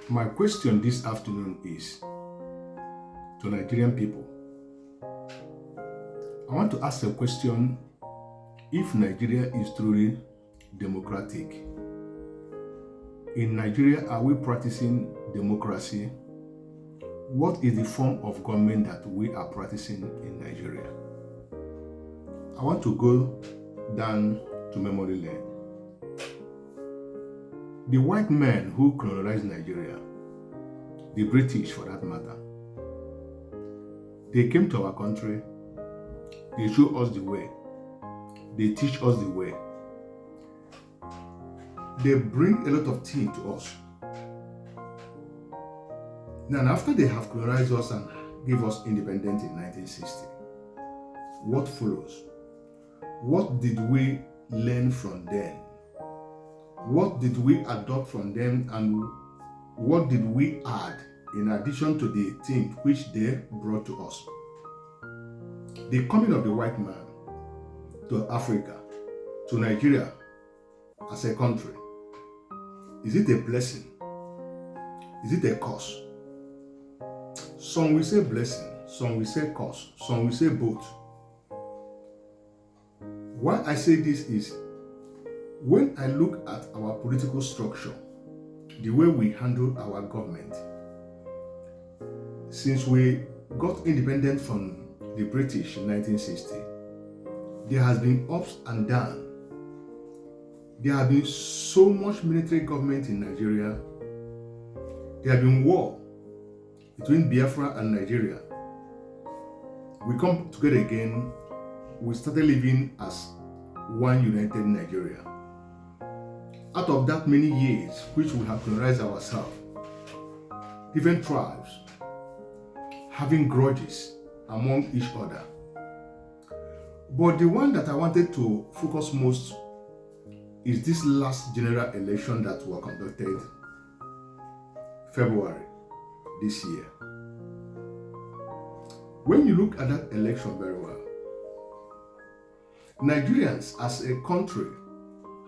My question this afternoon is to Nigerian people. I want to ask a question: if Nigeria is truly democratic, in Nigeria, are we practicing democracy? What is the form of government that we are practicing in Nigeria? I want to go down to memory lane. The white men who colonized Nigeria, the British for that matter, they came to our country, they show us the way, they teach us the way. They bring a lot of things to us. Now, after they have colonized us and gave us independence in 1960, what follows? What did we learn from them? What did we adopt from them, and what did we add in addition to the thing which they brought to us? The coming of the white man to Africa, to Nigeria as a country, is it a blessing? Is it a curse? Some will say blessing, some will say curse, some will say both. Why I say this is, when I look at our political structure, the way we handle our government, since we got independent from the British in 1960, there has been ups and downs. There have been so much military government in Nigeria. There have been war between Biafra and Nigeria. We come together again. We started living as one united Nigeria. Out of that many years which we have colonized ourselves, different tribes having grudges among each other. But the one that I wanted to focus most is this last general election that were conducted February this year. When you look at that election very well, Nigerians as a country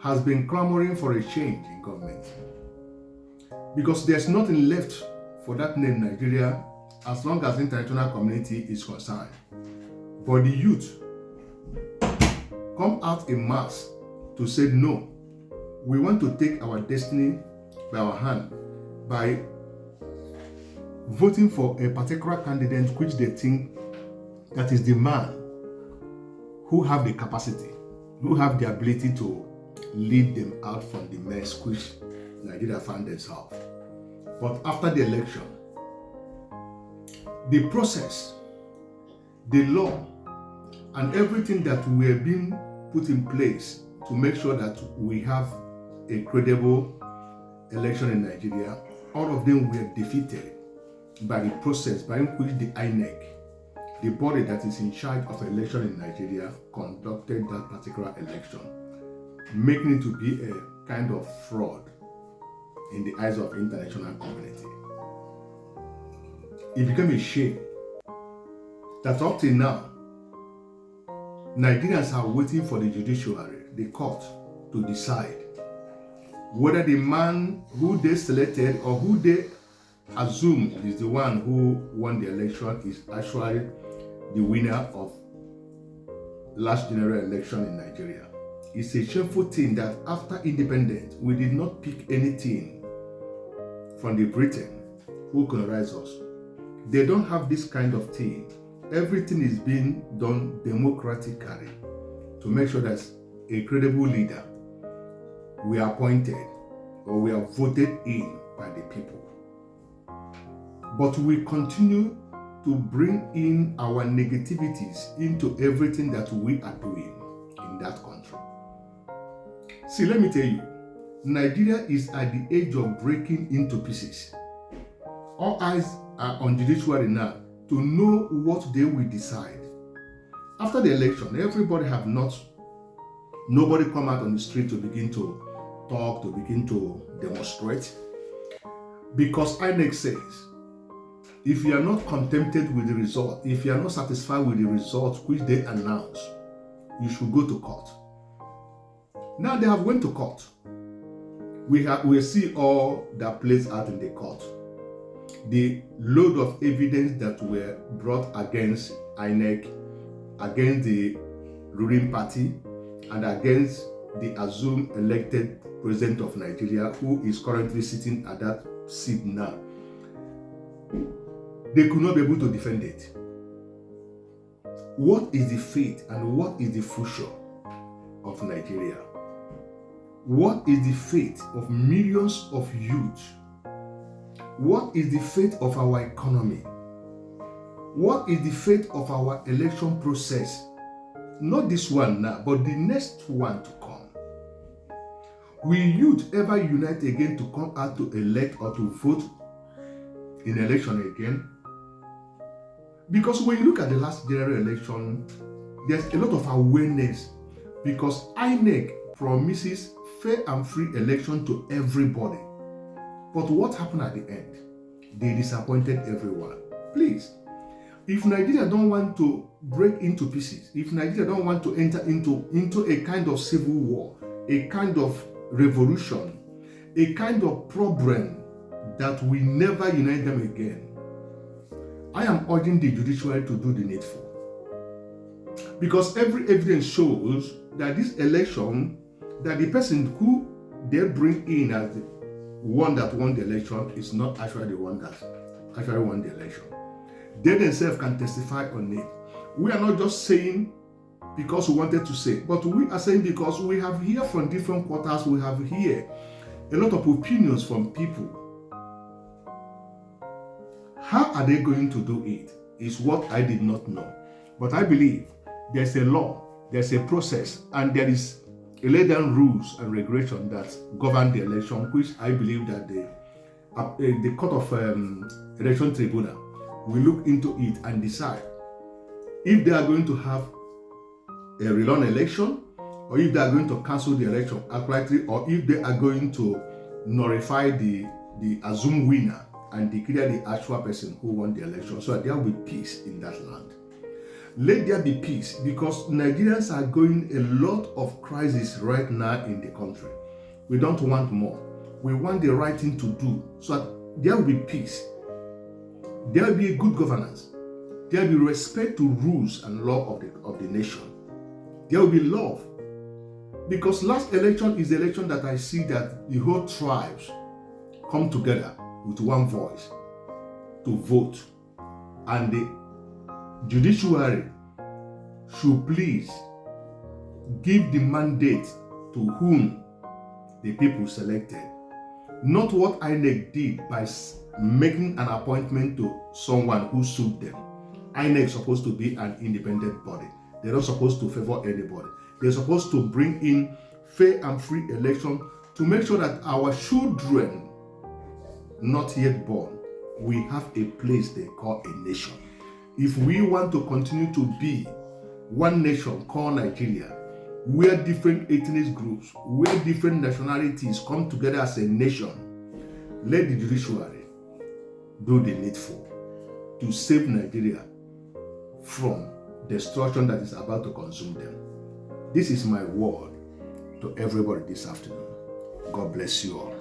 has been clamoring for a change in government, because there's nothing left for that name Nigeria as long as the international community is concerned. But the youth come out in mass to say no, we want to take our destiny by our hand by voting for a particular candidate which they think that is the man who have the capacity, who have the ability to lead them out from the mess which Nigeria found themselves. But after the election, the process, the law, and everything that were being put in place to make sure that we have a credible election in Nigeria, all of them were defeated by the process by which the INEC, the body that is in charge of election in Nigeria, conducted that particular election, making it to be a kind of fraud in the eyes of international community. It became a shame that up till now, Nigerians are waiting for the judiciary, the court, to decide whether the man who they selected or who they assume is the one who won the election is actually the winner of last general election in Nigeria. It's a shameful thing that after independence, we did not pick anything from the Britain who colonized us. They don't have this kind of thing. Everything is being done democratically to make sure that a credible leader we are appointed or we are voted in by the people. But we continue to bring in our negativities into everything that we are doing in that country. See, let me tell you, Nigeria is at the edge of breaking into pieces. All eyes are on judiciary now to know what they will decide. After the election, nobody come out on the street to begin to talk, to begin to demonstrate. Because INEC says, if you are not contented with the result, if you are not satisfied with the results which they announce, you should go to court. Now they have went to court. we see all that plays out in the court. The load of evidence that were brought against INEC, against the ruling party, and against the assumed elected president of Nigeria, who is currently sitting at that seat now. They could not be able to defend it. What is the fate and what is the future of Nigeria? What is the fate of millions of youth? What is the fate of our economy? What is the fate of our election process? Not this one now, but the next one to come. Will youth ever unite again to come out to elect or to vote in election again? Because when you look at the last general election, there's a lot of awareness because INEC promises fair and free election to everybody. But what happened at the end? They disappointed everyone. Please, if Nigeria don't want to break into pieces, if Nigeria don't want to enter into a kind of civil war, a kind of revolution, a kind of problem that will never unite them again, I am urging the judiciary to do the needful. Because every evidence shows that this election, that the person who they bring in as the one that won the election is not actually the one that actually won the election. They themselves can testify on it. We are not just saying because we wanted to say, but we are saying because we have heard from different quarters, we have heard a lot of opinions from people. How are they going to do it is what I did not know. But I believe there's a law, there's a process, and there is a laid down rules and regulation that govern the election, which I believe that the Court of Elections Tribunal will look into it and decide if they are going to have a rerun election, or if they are going to cancel the election outrightly, or if they are going to nullify the assumed winner and declare the actual person who won the election, so that there will be peace in that land. Let there be peace, because Nigerians are going a lot of crisis right now in the country. We don't want more. We want the right thing to do, so that there will be peace. There will be a good governance. There will be respect to rules and law of the nation. There will be love. Because last election is the election that I see that the whole tribes come together with one voice to vote. And the judiciary should please give the mandate to whom the people selected. Not what INEC did by making an appointment to someone who sued them. INEC is supposed to be an independent body. They're not supposed to favor anybody. They're supposed to bring in fair and free election to make sure that our children, not yet born, we have a place they call a nation. If we want to continue to be one nation called Nigeria, where different ethnic groups, where different nationalities come together as a nation, let the judiciary do the needful to save Nigeria from destruction that is about to consume them. This is my word to everybody this afternoon. God bless you all.